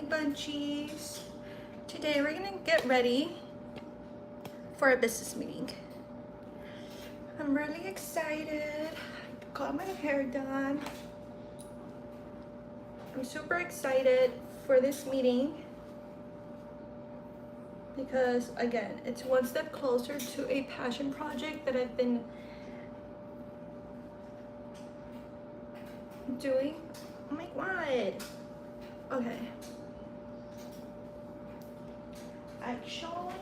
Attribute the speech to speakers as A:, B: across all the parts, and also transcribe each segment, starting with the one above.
A: bunchies. Today we're gonna get ready for a business meeting. I'm really excited. I got my hair done. I'm super excited for this meeting because again, it's one step closer to a passion project that I've been doing. Oh my god. Okay. Actually,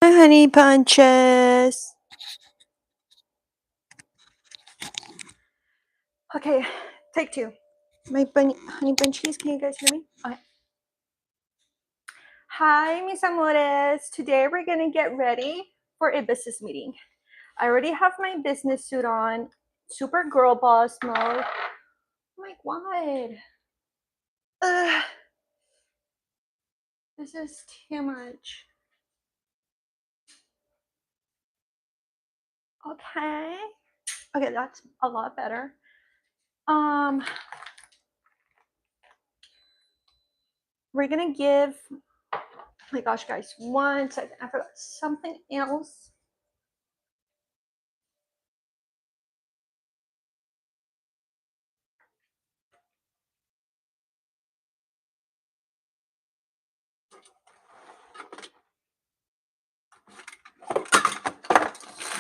A: honey bunches. Okay, take two. My honey bunchies, can you guys hear me? Okay. Hi, mis amores. Today we're gonna get ready for a business meeting. I already have my business suit on, super girl boss mode. Oh my god. Ugh. This is too much. Okay. Okay, that's a lot better. We're gonna give, oh my gosh, guys, one second. I forgot something else.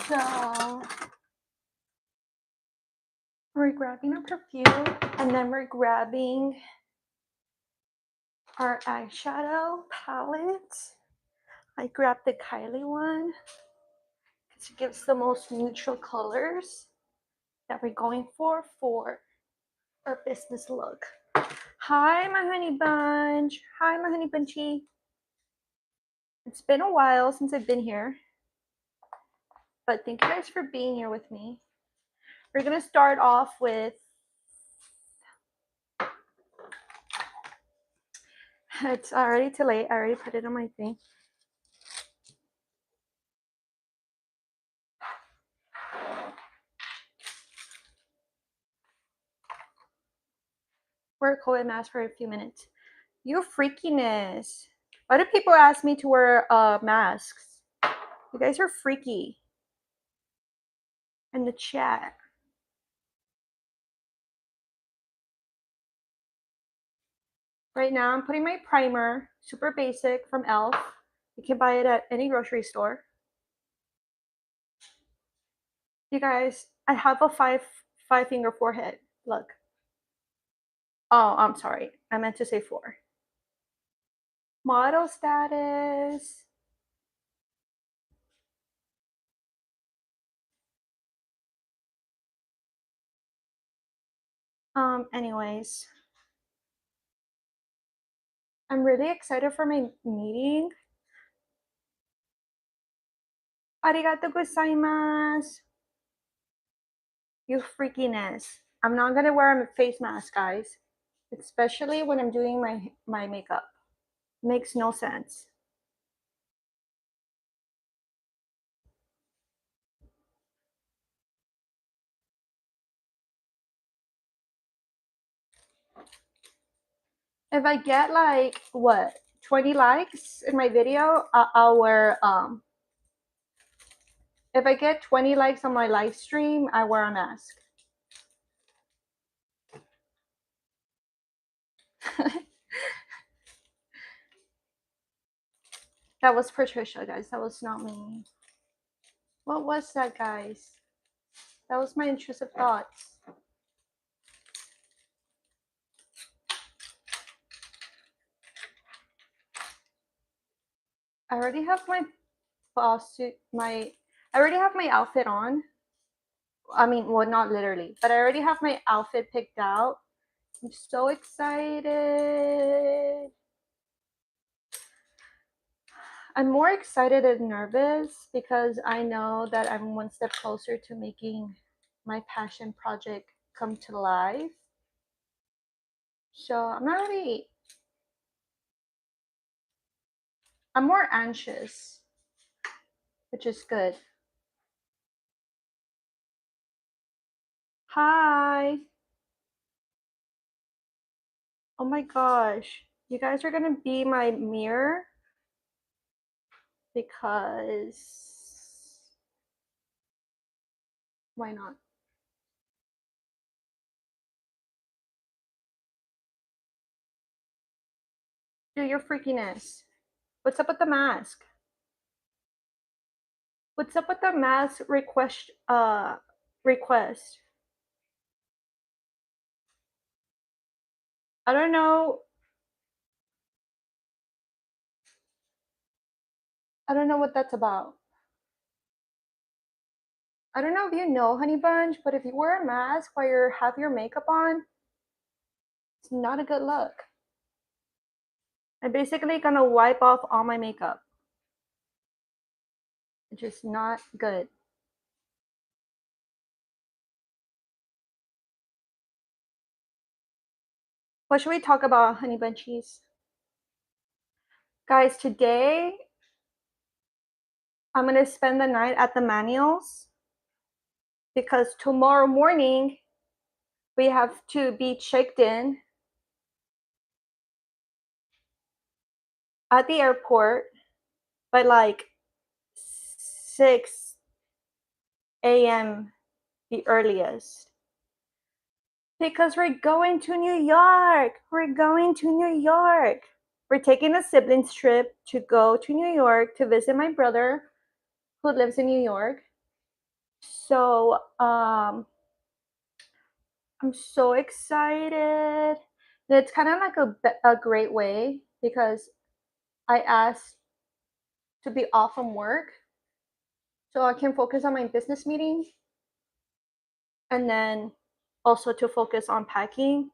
A: So we're grabbing a perfume and then we're grabbing our eyeshadow palette. I grabbed the Kylie one because it gives the most neutral colors that we're going for our business look. Hi, my honey bunch. Hi, my honey bunchy. It's been a while since I've been here, but thank you guys for being here with me. We're gonna start off with, it's already too late. I already put it on my thing. Wear a COVID mask for a few minutes. You freakiness. Why do people ask me to wear masks? You guys are freaky. In the chat. Right now I'm putting my primer, super basic, from e.l.f. You can buy it at any grocery store. You guys, I have a five finger forehead. Look. Oh, I'm sorry. I meant to say 4. Model status. Anyways, I'm really excited for my meeting. Arigato gozaimasu. You freakiness. I'm not gonna wear a face mask, guys. Especially when I'm doing my makeup. Makes no sense. If I get like, what, 20 likes in my video, I'll wear, if I get 20 likes on my live stream, I wear a mask. That was Patricia, guys. That was not me. What was that, guys? That was my intrusive thoughts. I already have my I already have my outfit on. I mean, well, not literally, but I already have my outfit picked out. I'm so excited. I'm more excited and nervous because I know that I'm one step closer to making my passion project come to life. So I'm more anxious, which is good. Hi. Oh my gosh. You guys are gonna be my mirror because why not? Do your freakiness. What's up with the mask? What's up with the mask request? I don't know. I don't know what that's about. I don't know if you know, Honey Bunch, but if you wear a mask while you have your makeup on, it's not a good look. I'm basically gonna wipe off all my makeup. It's just not good. What should we talk about, Honey Bunchies? Guys, today I'm gonna spend the night at the Manuals because tomorrow morning we have to be checked in at the airport by like 6 a.m. the earliest. Because we're going to New York. We're going to New York. We're taking a siblings trip to go to New York to visit my brother who lives in New York. So I'm so excited. It's kind of like a great way because I asked to be off from work so I can focus on my business meeting and then also to focus on packing.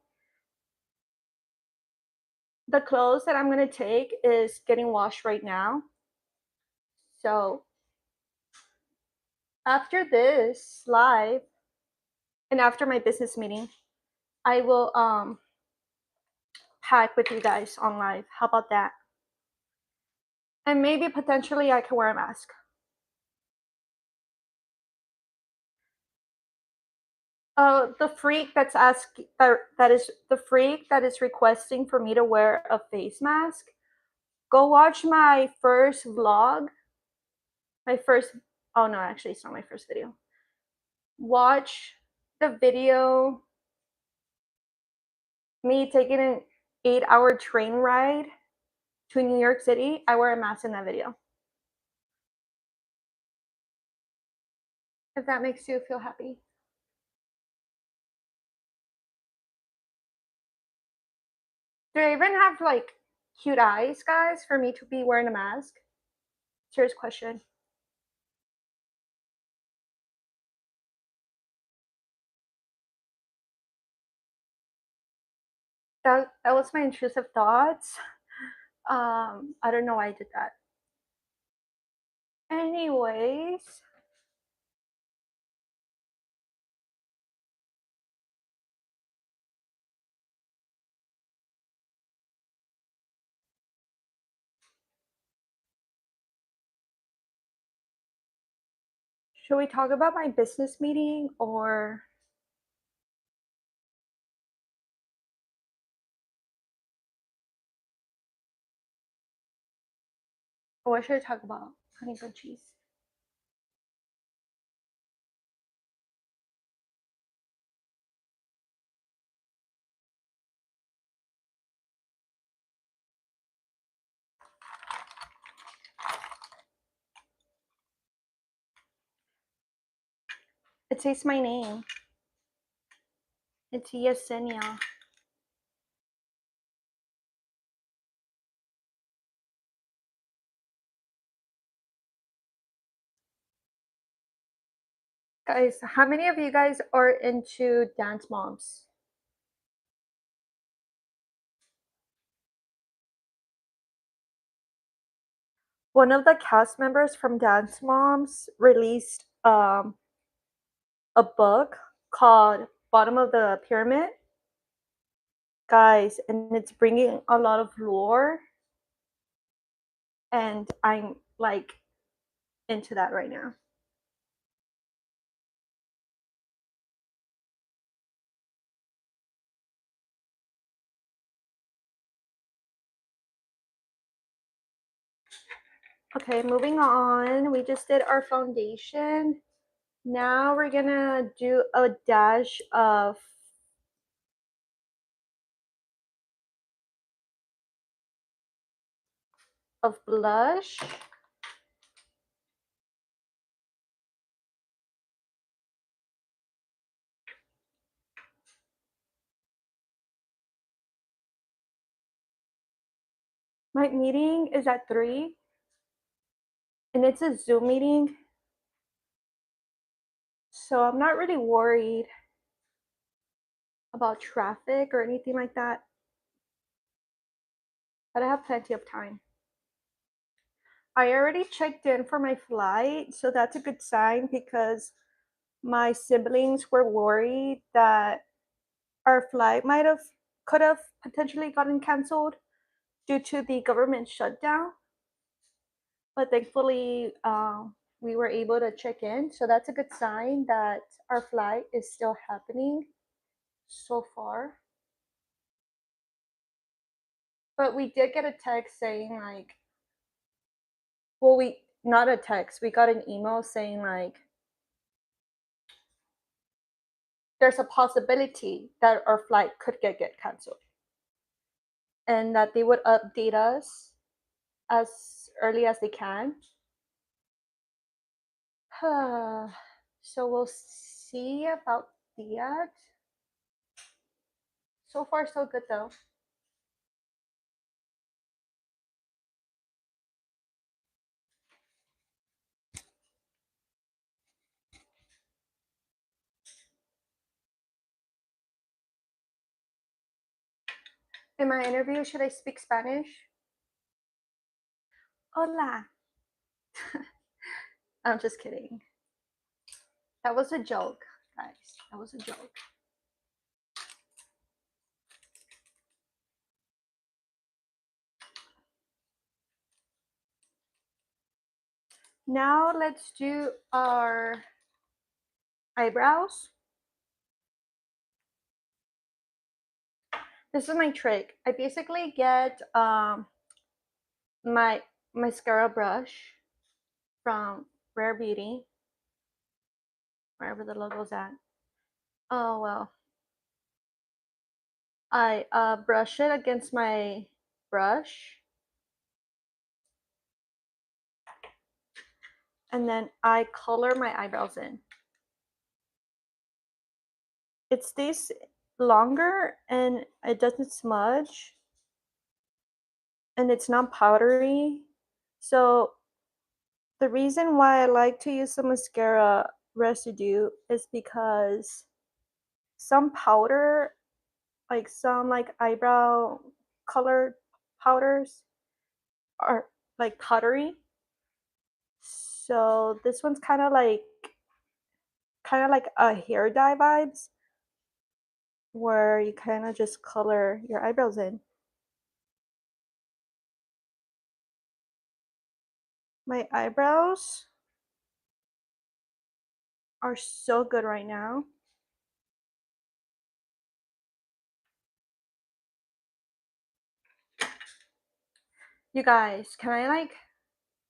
A: The clothes that I'm going to take is getting washed right now. So after this live and after my business meeting, I will pack with you guys on live. How about that? And maybe potentially I can wear a mask. The freak that's asking that is the freak that is requesting for me to wear a face mask. Go watch my first vlog. My first oh no, actually it's not my first video. Watch the video me taking an 8-hour train ride to New York City. I wear a mask in that video. If that makes you feel happy. Do I even have like cute eyes, guys, for me to be wearing a mask? Serious question. That was my intrusive thoughts. I don't know why I did that. Anyways, should we talk about my business meeting or what should I talk about? Honey bunchies. It says my name. It's Yesenia. Guys, how many of you guys are into Dance Moms? One of the cast members from Dance Moms released a book called Bottom of the Pyramid. Guys, and it's bringing a lot of lore, and I'm like into that right now. Okay, moving on. We just did our foundation. Now we're gonna do a dash of blush. My meeting is at 3, and it's a Zoom meeting, so I'm not really worried about traffic or anything like that, but I have plenty of time. I already checked in for my flight, so that's a good sign because my siblings were worried that our flight could have potentially gotten canceled due to the government shutdown. But thankfully, we were able to check in, so that's a good sign that our flight is still happening so far. But we did get a text saying like, well, we not a text, we got an email saying like there's a possibility that our flight could get canceled and that they would update us as early as they can. So we'll see about that. So far, so good though. In my interview, should I speak Spanish? Hola. I'm just kidding. That was a joke, guys. That was a joke. Now let's do our eyebrows. This is my trick. I basically get my mascara brush from Rare Beauty, wherever the logo's at. Oh well. I brush it against my brush, and then I color my eyebrows in. It stays longer and it doesn't smudge, and it's not powdery. So the reason why I like to use the mascara residue is because some powder, like some like eyebrow colored powders, are like powdery. So this one's kind of like a hair dye vibes, where you kind of just color your eyebrows in. My eyebrows are so good right now. You guys, can I like,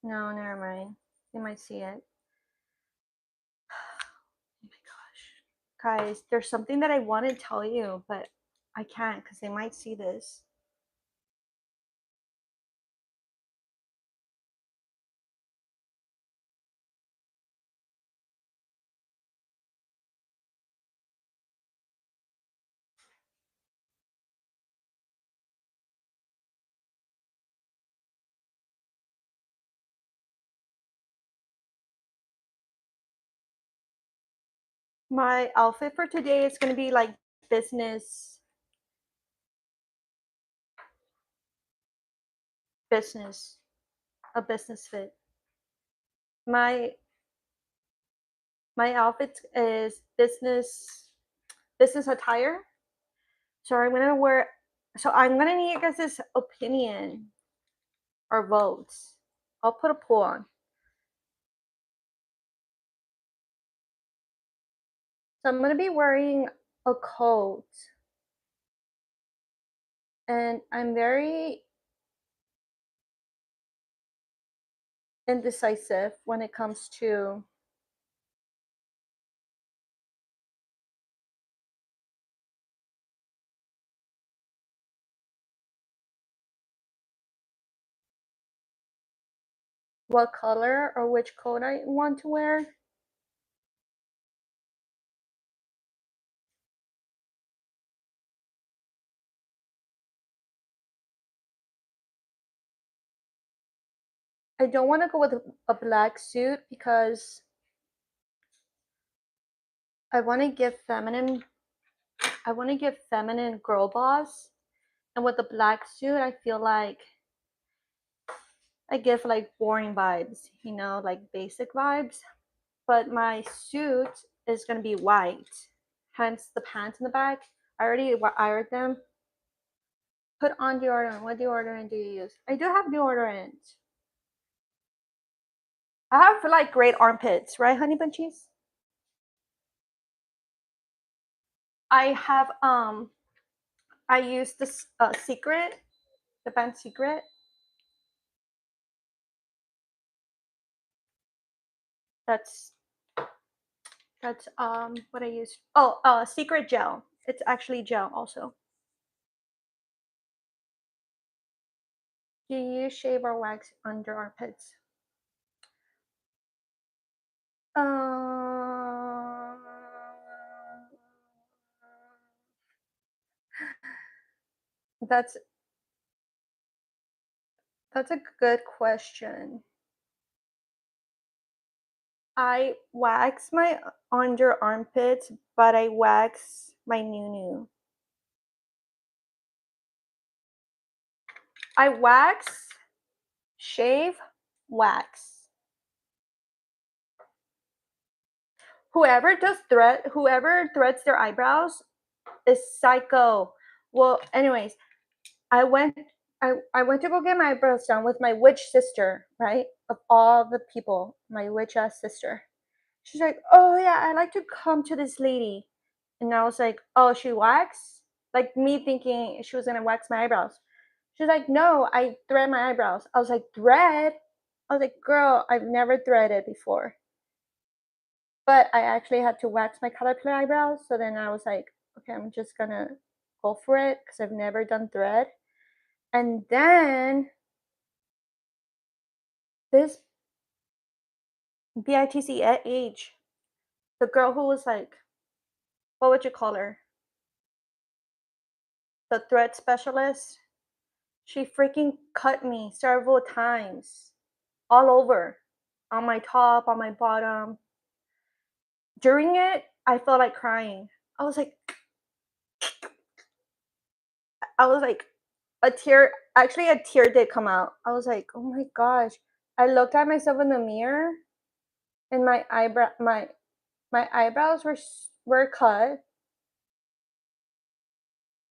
A: no, never mind. You might see it. Oh my gosh. Guys, there's something that I want to tell you, but I can't because they might see this. My outfit for today is gonna be like business, business, a business fit. My my outfit is business attire. So I'm gonna wear. So I'm gonna need you guys' opinion or votes. I'll put a poll on. So I'm gonna be wearing a coat, and I'm very indecisive when it comes to what color or which coat I want to wear. I don't want to go with a black suit because I want to give feminine. I want to give feminine girl boss, and with the black suit, I feel like I give like boring vibes, like basic vibes. But my suit is gonna be white, hence the pants in the back. I already ironed them. Put on deodorant. What deodorant do you use? I do have deodorant. I have like great armpits, right, honey bunchies? I have I use this Secret, the brand Secret. That's that's what I use. Oh, Secret gel. It's actually gel also. Do you shave or wax under armpits? Um, that's that's a good question. I wax my under armpits, but I wax my new. I wax, shave, wax. Whoever threads their eyebrows is psycho. Well, anyways, I went I went to go get my eyebrows done with my witch sister, right? Of all the people, my witch ass sister. She's like, "Oh yeah, I like to come to this lady." And I was like, "Oh, she wax?" Like me thinking she was gonna wax my eyebrows. She's like, "No, I thread my eyebrows." I was like, "Thread?" I was like, "Girl, I've never threaded before." But I actually had to wax my caterpillar eyebrows. So then I was like, okay, I'm just gonna go for it because I've never done thread. And then this BITC at age, the girl who was like, what would you call her? The thread specialist. She freaking cut me several times, all over, on my top, on my bottom. During it, I felt like crying. I was like, I was like, a tear did come out. I was like, oh my gosh. I looked at myself in the mirror and my eyebrows were cut,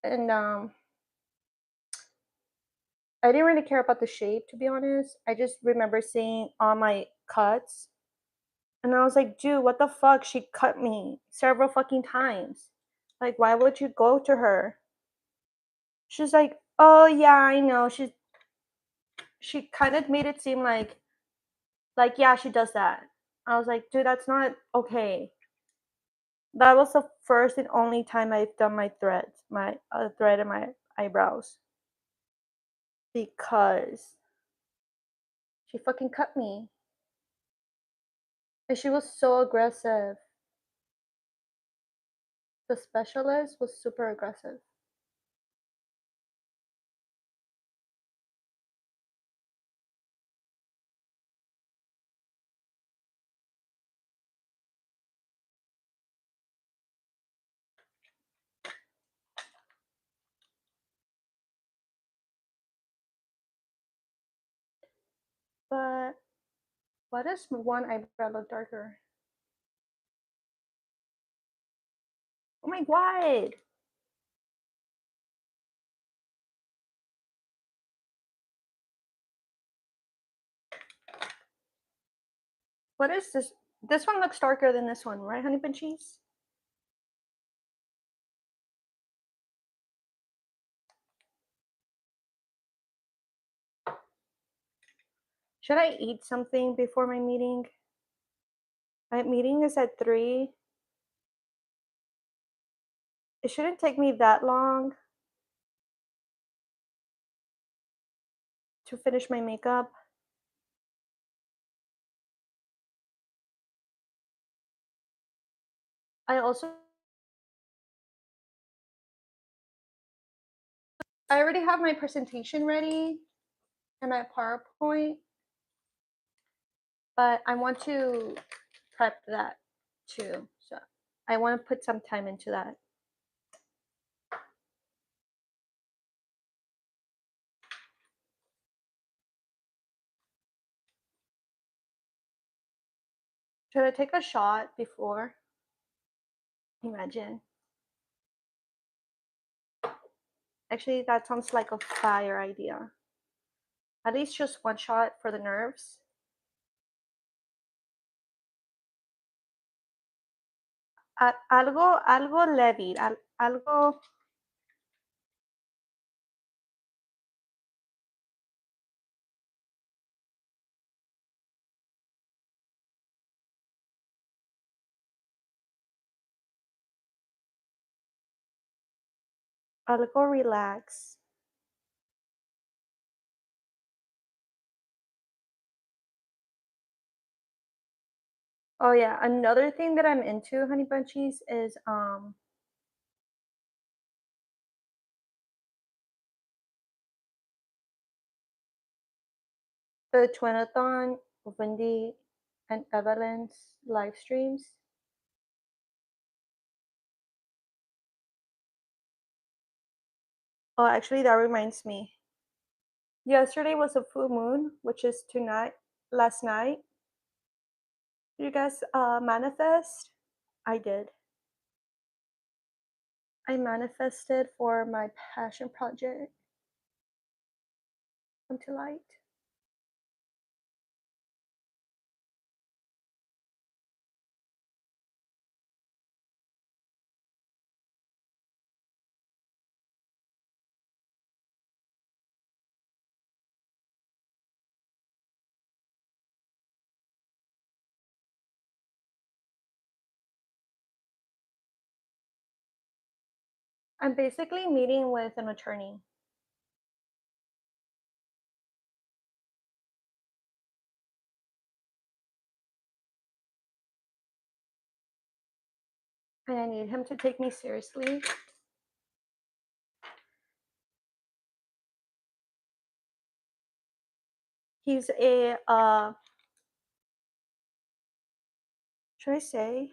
A: and I didn't really care about the shape, to be honest. I just remember seeing all my cuts, and I was like, dude, what the fuck? She cut me several fucking times. Like, why would you go to her? She's like, oh yeah, I know. She kind of made it seem like yeah, she does that. I was like, dude, that's not okay. That was the first and only time I've done my threads, my thread in my eyebrows, because she fucking cut me, and she was so aggressive. The specialist was super aggressive. But why does one eyebrow look darker? Oh my god! What is this? This one looks darker than this one, right, honey bun cheese? Should I eat something before my meeting? My meeting is at 3. It shouldn't take me that long to finish my makeup. I already have my presentation ready and my PowerPoint, but I want to prep that too. So I want to put some time into that. Should I take a shot before? Imagine. Actually, that sounds like a fire idea. At least just one shot for the nerves. Algo leve, algo. Algo relax. Oh yeah, another thing that I'm into, honey bunchies, is the Twinathon, Wendy and Evelyn's live streams. Oh, actually, that reminds me. Yesterday was a full moon, which is tonight, last night. Did you guys manifest? I did. I manifested for my passion project come to light. I'm basically meeting with an attorney. And I need him to take me seriously. He's a should I say?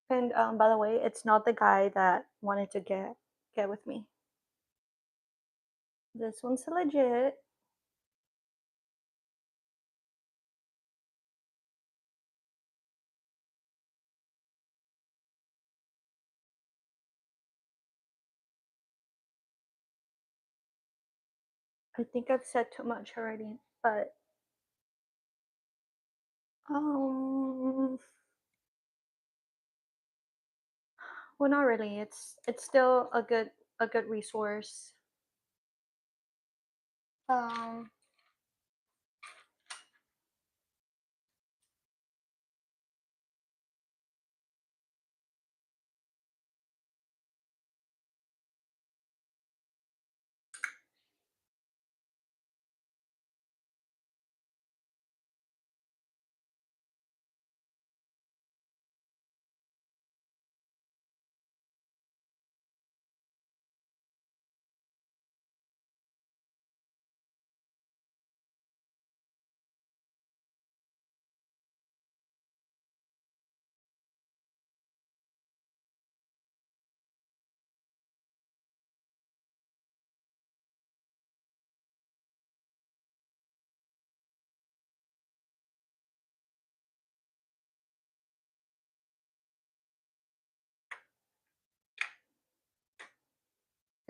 A: And by the way, it's not the guy that wanted to get with me. This one's legit. I think I've said too much already, but well, not really. It's still a good resource. Um,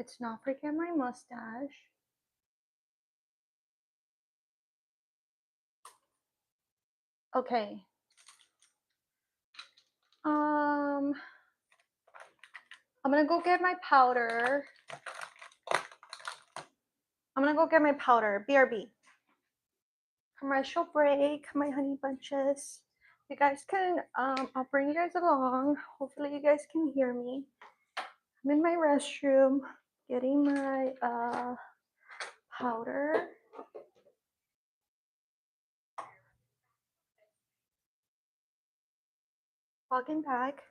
A: Let's not forget my mustache. Okay. I'm gonna go get my powder. BRB. Commercial break, my honey bunches. You guys can, I'll bring you guys along. Hopefully you guys can hear me. I'm in my restroom getting my powder. Walking back.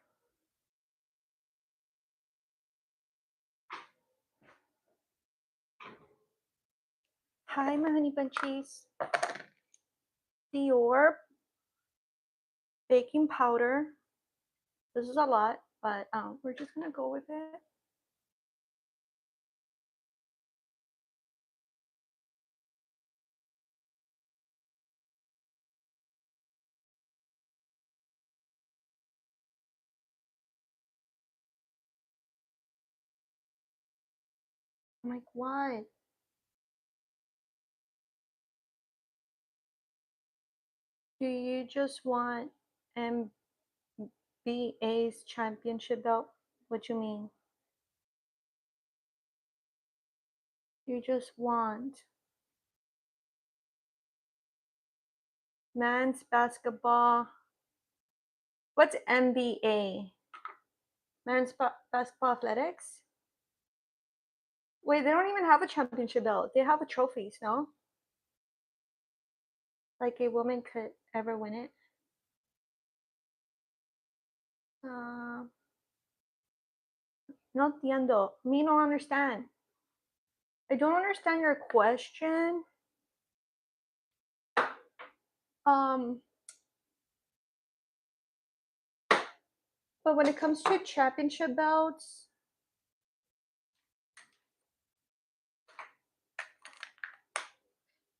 A: Hi, my honey bunchies. Dior baking powder. This is a lot, but we're just gonna go with it. I'm like, what? Do you just want MBA's championship belt? What you mean? You just want men's basketball. What's MBA? Men's basketball athletics? Wait, they don't even have a championship belt. They have a trophies, no? Like a woman could ever win it. No entiendo. Me no understand. I don't understand your question. But when it comes to championship belts,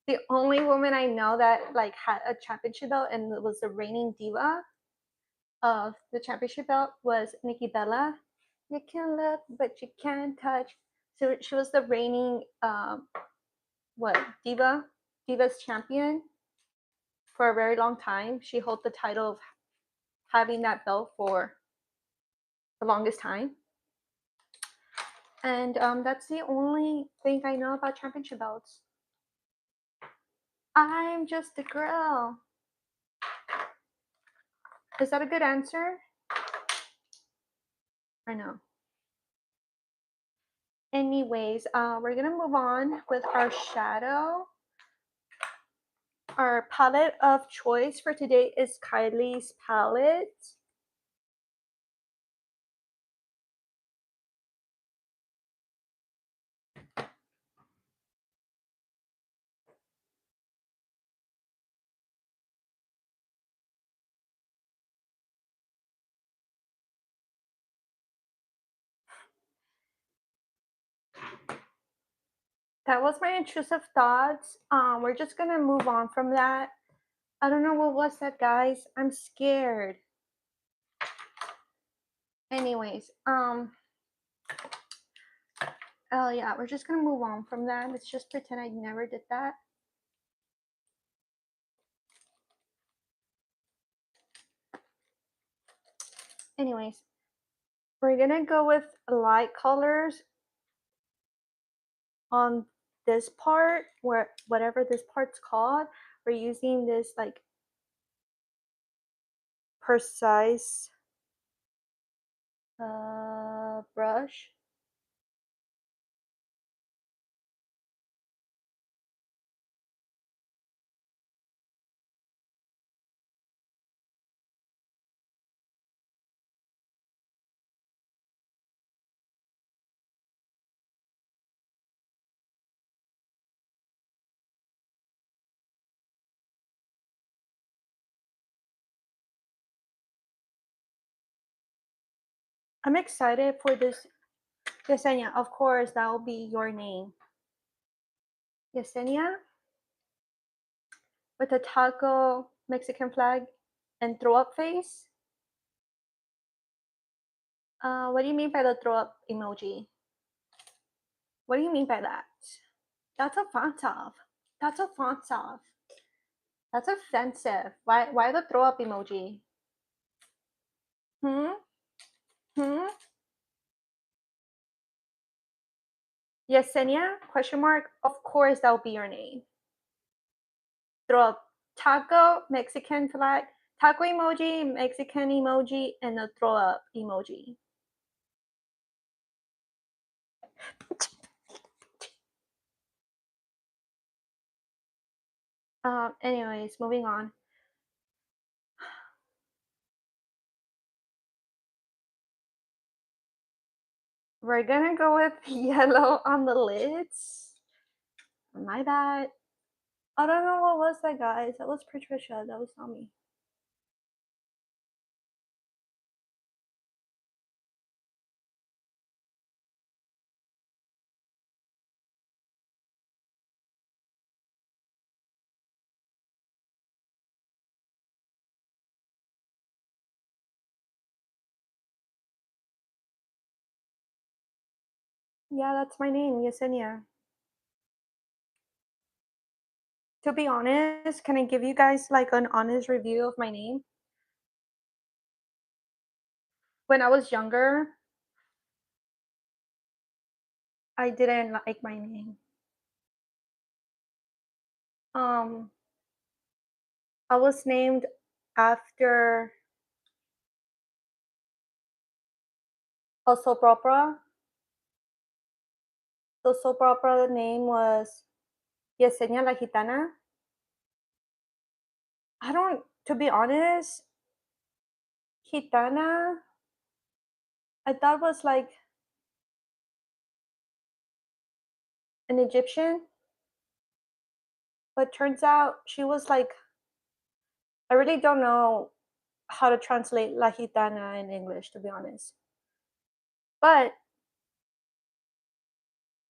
A: the only woman I know that like had a championship belt and was the reigning diva of the championship belt was Nikki Bella. You can look, but you can't touch. So she was the reigning diva's champion for a very long time. She held the title of having that belt for the longest time. And that's the only thing I know about championship belts. I'm just a girl. Is that a good answer? I know. Anyways, we're gonna move on with our shadow. Our palette of choice for today is Kylie's palette. That was my intrusive thoughts. We're just gonna move on from that. I don't know what was that, guys. I'm scared. Anyways, oh yeah, we're just gonna move on from that. Let's just pretend I never did that. Anyways, we're gonna go with light colors on this part, where whatever this part's called. We're using this like precise brush. I'm excited for this. Yesenia, of course, that will be your name. Yesenia, with a taco Mexican flag and throw up face. What do you mean by the throw up emoji? What do you mean by that? That's offensive. That's offensive. That's offensive. Why the throw up emoji? Hmm? Hmm? Yesenia? Question mark? Of course that'll be your name. Throw up taco, Mexican flag, taco emoji, Mexican emoji, and a throw up emoji. Anyways, moving on. We're gonna go with yellow on the lids. My bad. I don't know what was that, guys. That was Patricia. That was not me. Yeah, that's my name, Yesenia. To be honest, can I give you guys like an honest review of my name? When I was younger, I didn't like my name. Um, I was named after a soap opera. The soap opera name was Yesenia la Gitana. I don't, to be honest, Gitana, I thought was like an Egyptian, but turns out she was like, I really don't know how to translate La Gitana in English, to be honest. But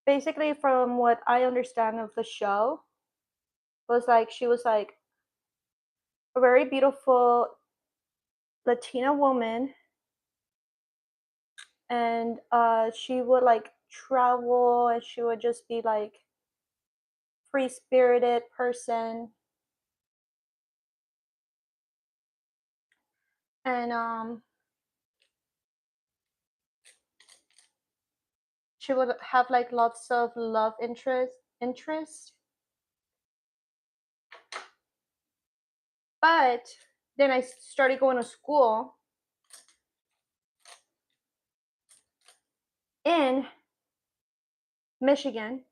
A: basically, from what I understand of the show, was like she was like a very beautiful Latina woman, and she would like travel, and she would just be like free spirited person, and she would have like lots of love interest. But then I started going to school in Michigan.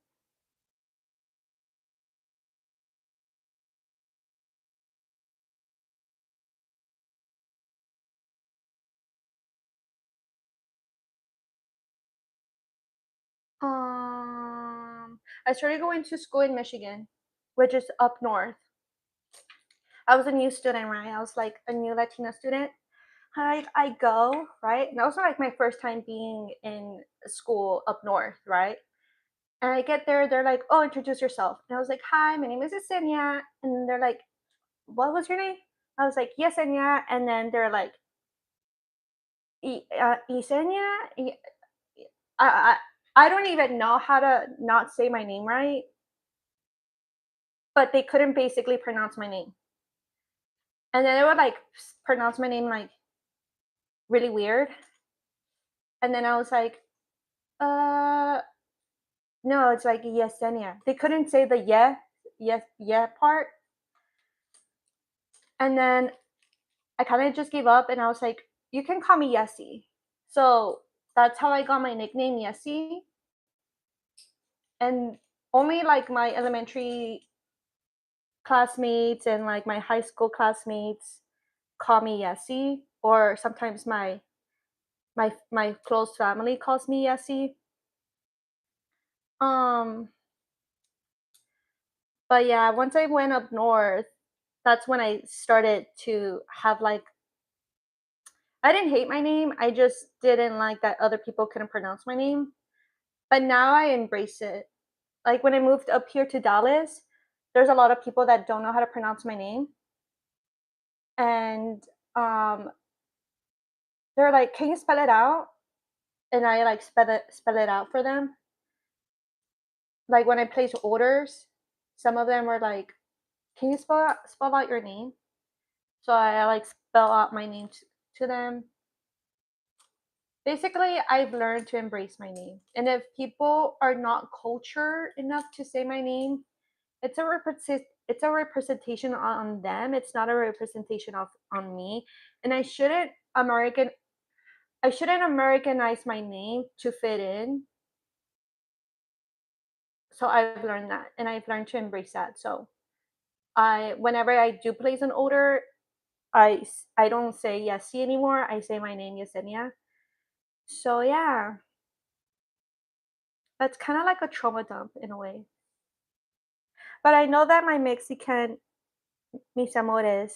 A: I started going to school in Michigan, which is up north. I was a new student, right? I was like a new Latina student. I go, right? And that was like my first time being in school up north, right? And I get there, they're like, "Oh, introduce yourself." And I was like, "Hi, my name is Yesenia." And they're like, "What was your name?" I was like, "Yesenia." And then they're like, Yesenia? I, I don't even know how to not say my name right, but they couldn't basically pronounce my name. And then they would like pronounce my name like really weird. And then I was like, uh, no, it's like Yesenia. They couldn't say the yeah part. And then I kind of just gave up and I was like, you can call me Yessie. So that's how I got my nickname, Yessie. And only like my elementary classmates and like my high school classmates call me Yessie, or sometimes my close family calls me Yessie. Um, but yeah, once I went up north, that's when I started to have like I didn't hate my name. I just didn't like that other people couldn't pronounce my name. But now I embrace it. Like when I moved up here to Dallas, there's a lot of people that don't know how to pronounce my name. And um they're like, "Can you spell it out?" And I like spell it out for them. like when I place orders, some of them are like, "Can you spell out your name?" So I like spell out my name to them. Basically, I've learned to embrace my name, and if people are not cultured enough to say my name, it's a representation on them. It's not a representation of on me, and I shouldn't Americanize my name to fit in. So I've learned that, and I've learned to embrace that. So I whenever I do place an order, I don't say Yesi anymore. I say my name Yesenia. So yeah, that's kind of like a trauma dump in a way. But I know that my Mexican mis amores,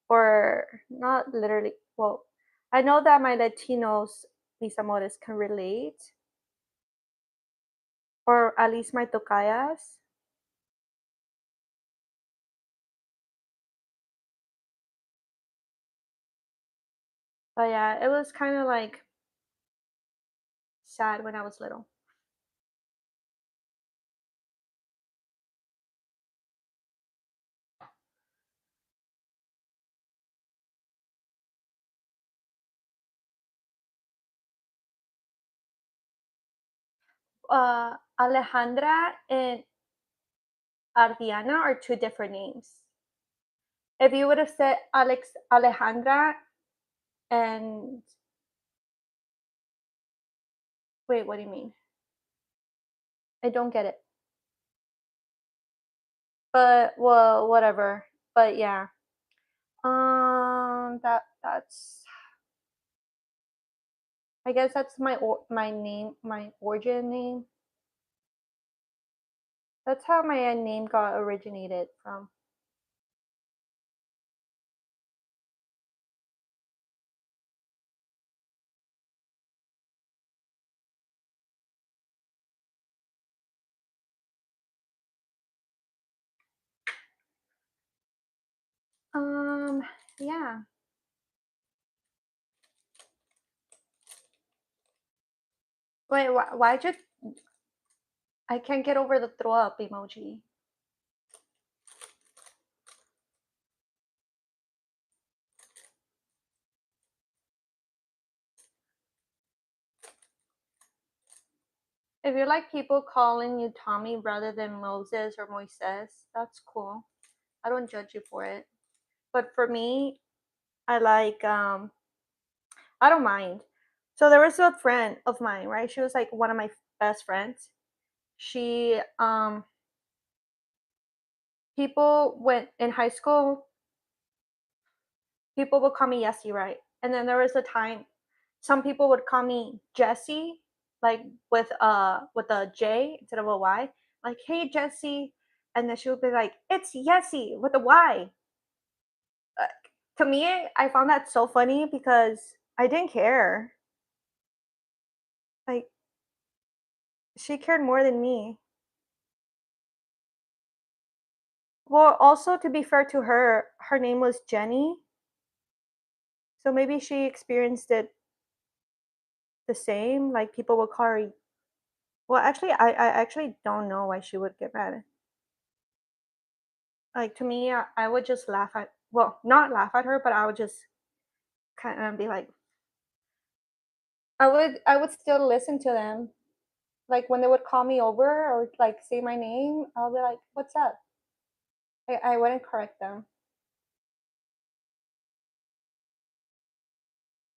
A: or not literally, well, I know that my Latinos mis amores can relate, or at least my tocayas. But yeah, it was kind of like sad when I was little. Alejandra and Ardiana are two different names. If you would have said Alejandra and wait, what do you mean? I don't get it. But well, whatever. But yeah. That's I guess that's my name, my origin name. That's how my name got originated from. Um, yeah. Wait, why'd you? I can't get over the throw up emoji. If you like people calling you Tommy rather than Moses or Moises, that's cool. I don't judge you for it. But for me, I like I don't mind. So there was a friend of mine, right? She was like one of my best friends. She people went in high school, people would call me Yessie, right? And then there was a time some people would call me Jessie, like with a J instead of a Y. Like, hey Jessie. And then she would be like, it's Yessie with a Y. Uh, to me, I found that so funny because I didn't care. Like, she cared more than me. Well, also to be fair to her, her name was Jenny. So maybe she experienced it the same. Like people would call her. Well, actually, I actually don't know why she would get mad. Like to me, I would just laugh at. Well, not laugh at her, but I would just kind of be like, I would still listen to them. Like when they would call me over or like say my name, I'll be like, "What's up?" I wouldn't correct them.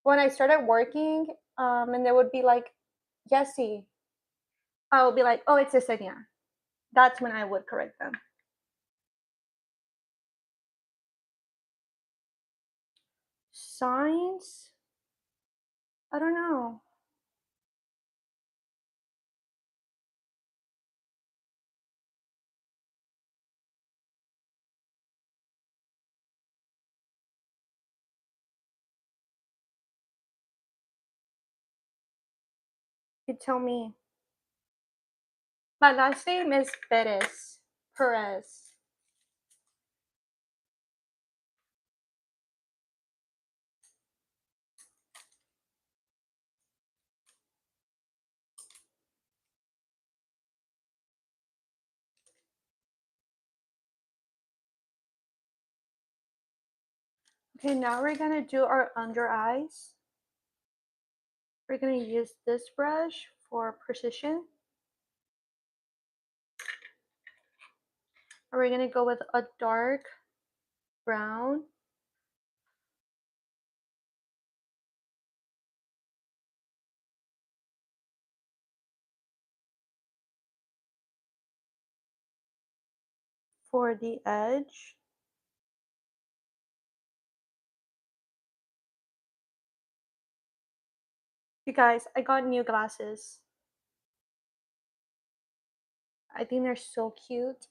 A: When I started working, and they would be like, "Yessie," I would be like, "Oh, it's Yesenia." That's when I would correct them. Signs? I don't know. You tell me. My last name is Perez. Perez. Okay, now we're gonna do our under eyes. We're gonna use this brush for precision. And we're gonna go with a dark brown. For the edge. You guys, I got new glasses. I think they're so cute.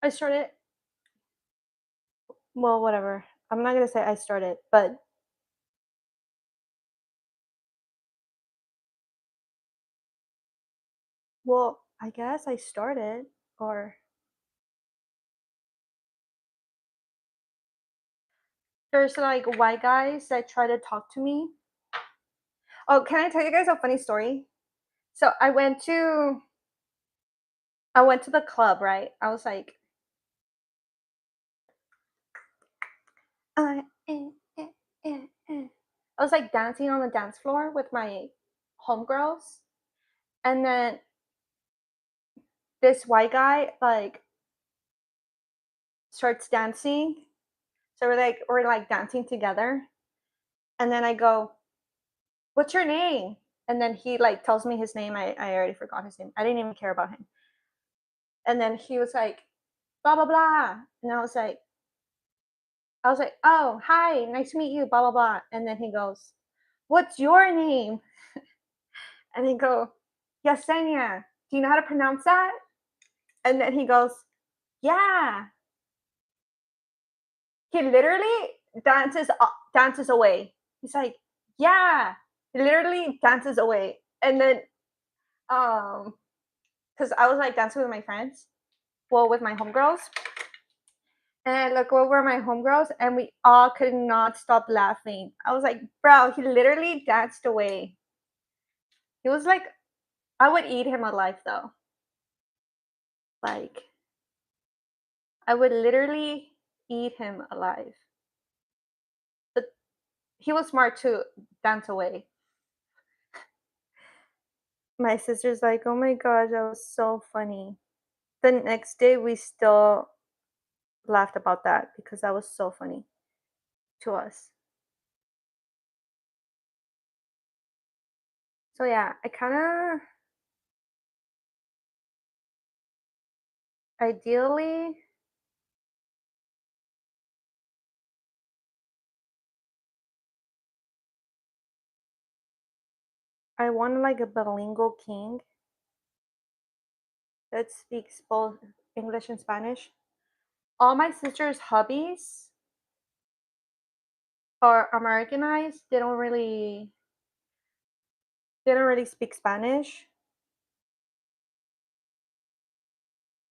A: I started, well, whatever. I'm not gonna say I started, but well, I guess I started, or there's like white guys that try to talk to me. Oh, can I tell you guys a funny story? So I went to the club, right? I was like, uh, eh, eh, I was like dancing on the dance floor with my homegirls, and then this white guy like starts dancing. So we're like dancing together, and then I go, "What's your name?" And then he like tells me his name. I already forgot his name. I didn't even care about him. And then he was like, "Blah blah blah," and I was like, "Oh, hi, nice to meet you." Blah blah blah. And then he goes, "What's your name?" And he go, "Yesenia. Do you know how to pronounce that?" And then he goes, "Yeah." He literally dances away. He's like, "Yeah." He literally dances away. And then because I was like dancing with my friends, well, with my homegirls, and I look over at my homegirls, and we all could not stop laughing. I was like, "Bro, he literally danced away." He was like, I would eat him alive though. Like, I would literally eat him alive. But he was smart to dance away. My sister's like, "Oh my gosh, that was so funny." The next day, we still laughed about that because that was so funny to us. So yeah, I kind of ideally I want like a bilingual king that speaks both English and Spanish. All my sister's hubbies are Americanized. They don't really speak Spanish.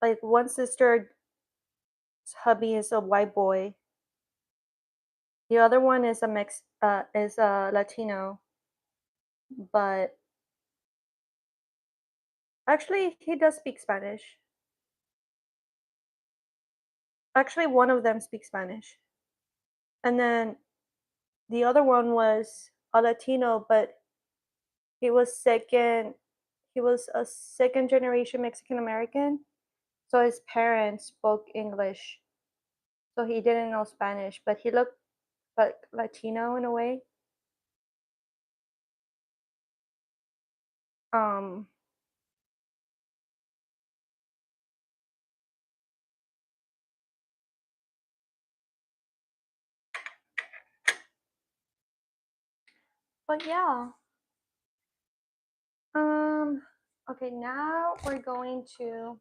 A: Like one sister's hubby is a white boy. The other one is a Latino, but actually he does speak Spanish. Actually, one of them speaks Spanish. And then the other one was a Latino, but he was second he was a second generation Mexican American. So his parents spoke English. So he didn't know Spanish, but he looked like Latino in a way. Um but yeah. Um okay, now we're going to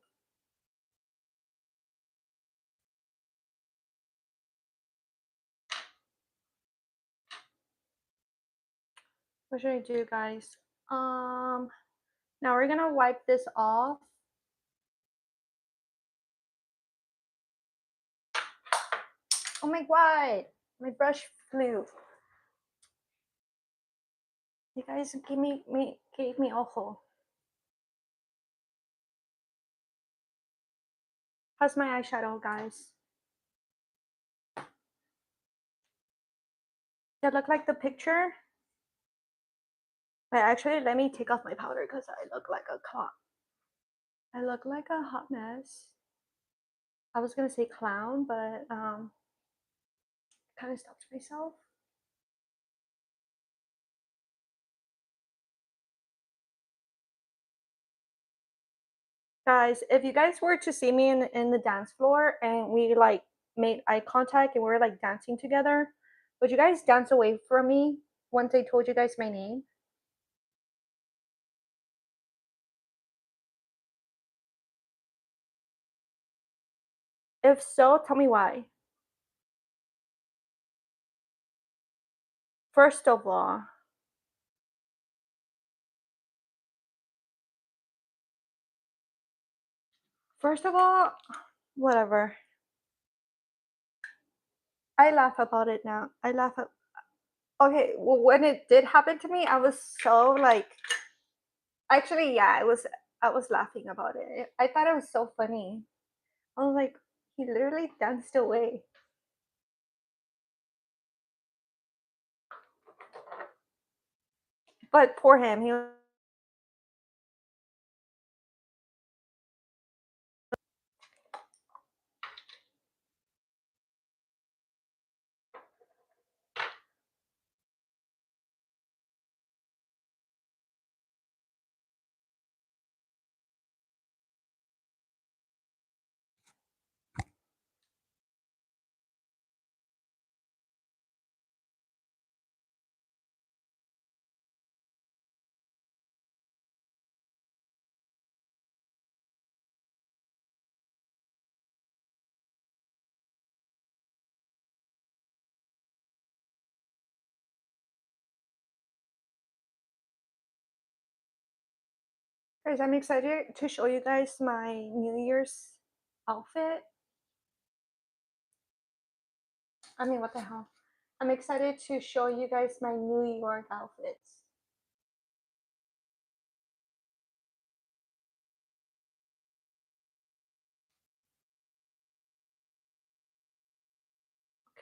A: What should I do, guys? Now we're gonna wipe this off. Oh my god, my brush flew. You guys gave me ojo. How's my eyeshadow, guys? Does it look like the picture? But actually, let me take off my powder because I look like a clown. I look like a hot mess. I was gonna say clown, but kind of stopped myself. Guys, if you guys were to see me in the dance floor and we like made eye contact and we were like dancing together, would you guys dance away from me once I told you guys my name? If so, tell me why. First of all, whatever. I laugh about it now. I laugh at. Okay, well, when it did happen to me, I was so like. Actually, yeah, I was laughing about it. I thought it was so funny. I was like, he literally danced away. But poor him. He Guys, I'm excited to show you guys my New Year's outfit. I mean, what the hell? I'm excited to show you guys my New York outfits.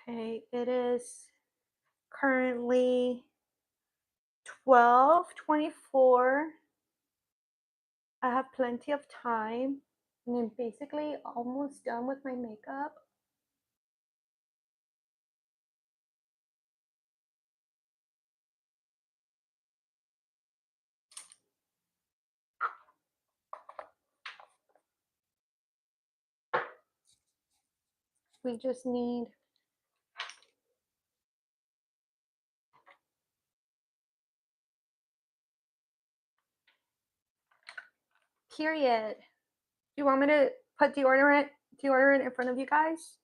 A: Okay, it is currently 12:24. I have plenty of time and I'm basically almost done with my makeup. We just need period. Do you want me to put deodorant in front of you guys?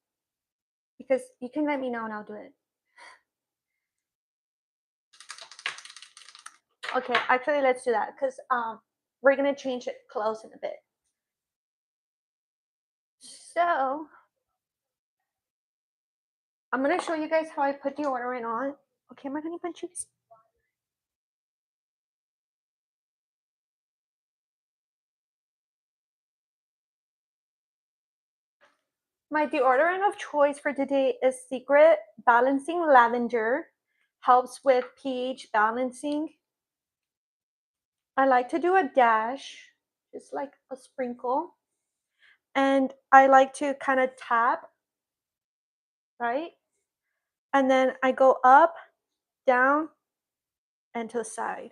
A: Because you can let me know and I'll do it. Okay, actually let's do that because we're gonna change clothes in a bit. So I'm gonna show you guys how I put deodorant on. Okay, my honey bunchies. My deodorant of choice for today is Secret Balancing Lavender. Helps with pH balancing. I like to do a dash, just like a sprinkle. And I like to kind of tap, right? And then I go up, down, and to the side.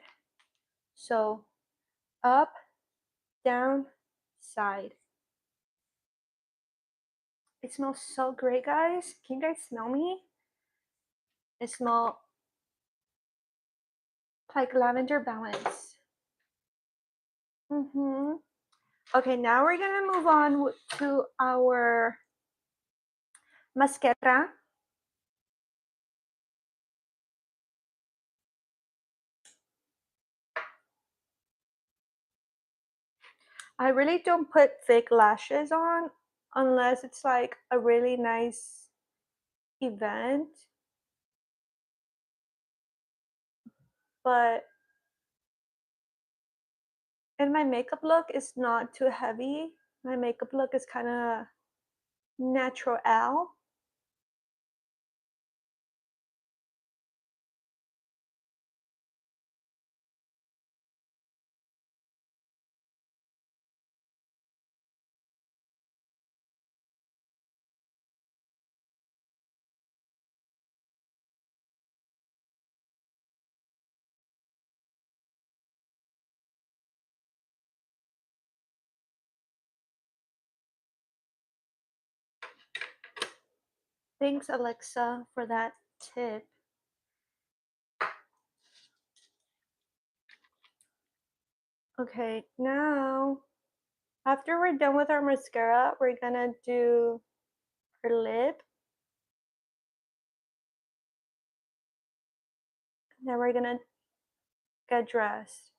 A: So up, down, side. It smells so great, guys. Can you guys smell me? It smells like lavender balance. Okay, now we're gonna move on to our mascara. I really don't put thick lashes on unless it's like a really nice event. But and my makeup look is not too heavy. My makeup look is kind of natural. Thanks, Alexa, for that tip. Okay, now after we're done with our mascara, we're gonna do her lip. Then we're gonna get dressed.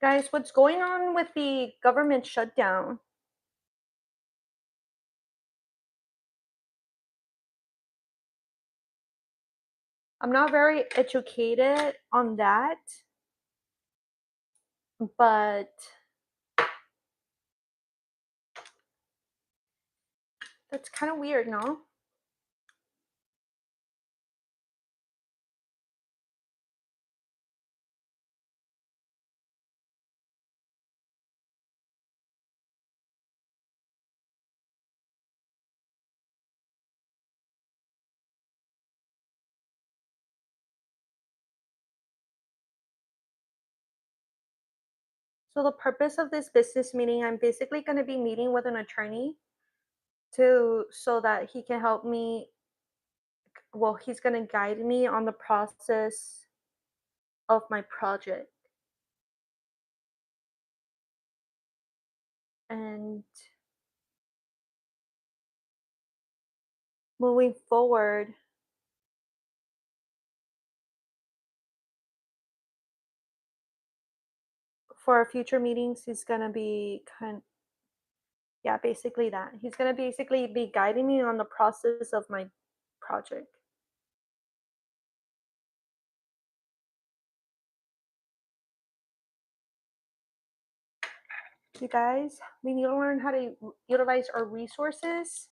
A: Guys, what's going on with the government shutdown? I'm not very educated on that, but that's kind of weird, no? So the purpose of this business meeting, I'm basically going to be meeting with an attorney to so that he can help me. Well, he's going to guide me on the process of my project. And moving forward, for our future meetings, he's going to be yeah, basically that. He's going to basically be guiding me on the process of my project. You guys, we need to learn how to utilize our resources